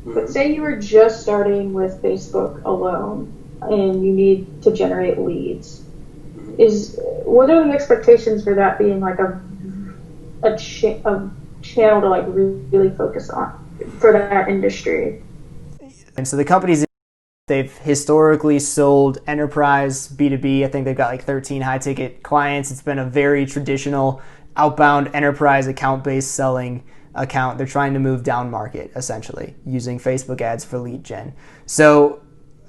But say you were just starting with Facebook alone and you need to generate leads. What are the expectations for that being like a channel to like really focus on for that industry? And so the companies, they've historically sold enterprise B2B. I think they've got like 13 high ticket clients. It's been a very traditional outbound enterprise account-based selling account. They're trying to move down market essentially using Facebook ads for lead gen. So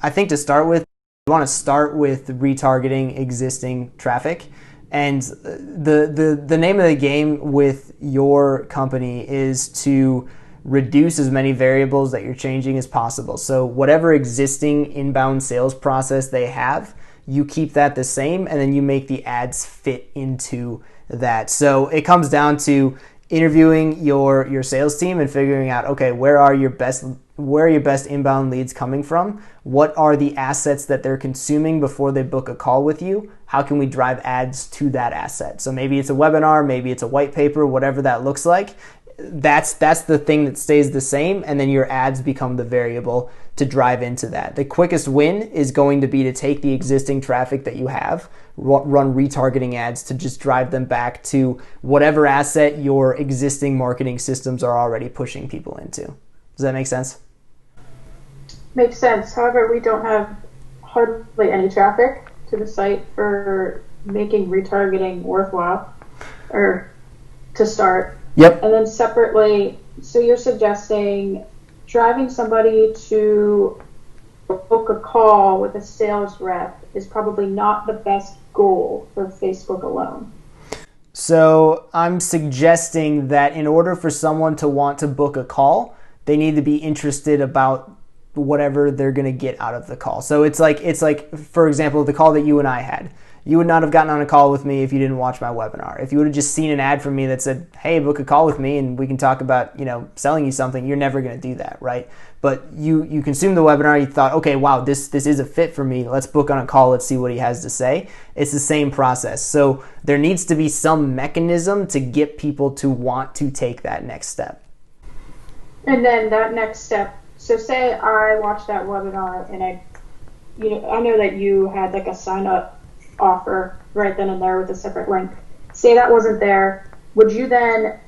I think to start with, you want to start with retargeting existing traffic. And the name of the game with your company is to reduce as many variables that you're changing as possible. So whatever existing inbound sales process they have, you keep that the same, and then you make the ads fit into that. So it comes down to interviewing your sales team and figuring out, okay, where are your best inbound leads coming from? What are the assets that they're consuming before they book a call with you? How can we drive ads to that asset? So maybe it's a webinar, maybe it's a white paper, whatever that looks like. That's the thing that stays the same, and then your ads become the variable to drive into that. The quickest win is going to be to take the existing traffic that you have, run retargeting ads to just drive them back to whatever asset your existing marketing systems are already pushing people into. Does that make sense? Makes sense. However, we don't have hardly any traffic to the site for making retargeting worthwhile or to start. Yep. And then separately, so you're suggesting driving somebody to book a call with a sales rep is probably not the best goal for Facebook alone. So I'm suggesting that in order for someone to want to book a call, they need to be interested about whatever they're going to get out of the call. So it's like, for example, the call that you and I had. You would not have gotten on a call with me if you didn't watch my webinar. If you would have just seen an ad from me that said, hey, book a call with me and we can talk about, selling you something, you're never going to do that, right? But you consumed the webinar, you thought, okay, wow, this is a fit for me. Let's book on a call. Let's see what he has to say. It's the same process. So there needs to be some mechanism to get people to want to take that next step. And then that next step, so say I watched that webinar and I know that you had like a sign up offer right then and there with a separate link. Say that wasn't there, would you then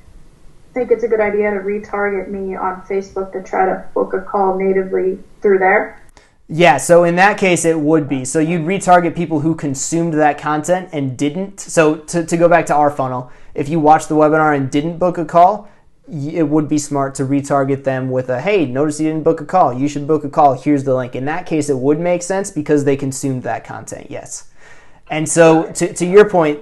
think it's a good idea to retarget me on Facebook to try to book a call natively through there? Yeah, so in that case it would be. So you'd retarget people who consumed that content and didn't. So to go back to our funnel, if you watched the webinar and didn't book a call, it would be smart to retarget them with a, hey, notice you didn't book a call. You should book a call. Here's the link. In that case, it would make sense because they consumed that content, yes. And so to your point,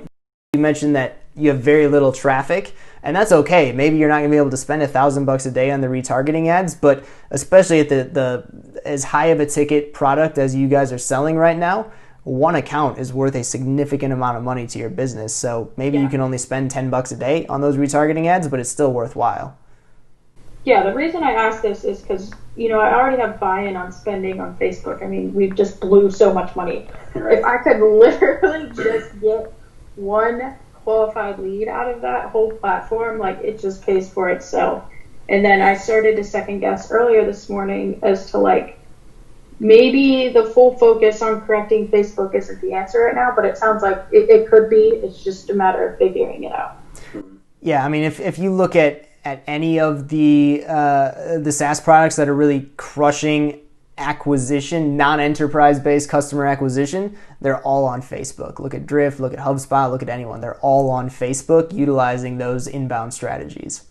you mentioned that you have very little traffic, and that's okay. Maybe you're not going to be able to spend $1,000 a day on the retargeting ads, but especially at the as high of a ticket product as you guys are selling right now, one account is worth a significant amount of money to your business. So maybe you can only spend $10 a day on those retargeting ads, but it's still worthwhile. Yeah, the reason I asked this is because, I already have buy-in on spending on Facebook. I mean, we just blew so much money. Right. If I could literally just get one qualified lead out of that whole platform, like it just pays for itself. And then I started to second guess earlier this morning as to like, maybe the full focus on correcting Facebook isn't the answer right now, but it sounds like it could be. It's just a matter of figuring it out. Yeah, I mean, if you look at any of the SaaS products that are really crushing acquisition, non-enterprise based customer acquisition, they're all on Facebook. Look at Drift, look at HubSpot, look at anyone. They're all on Facebook utilizing those inbound strategies.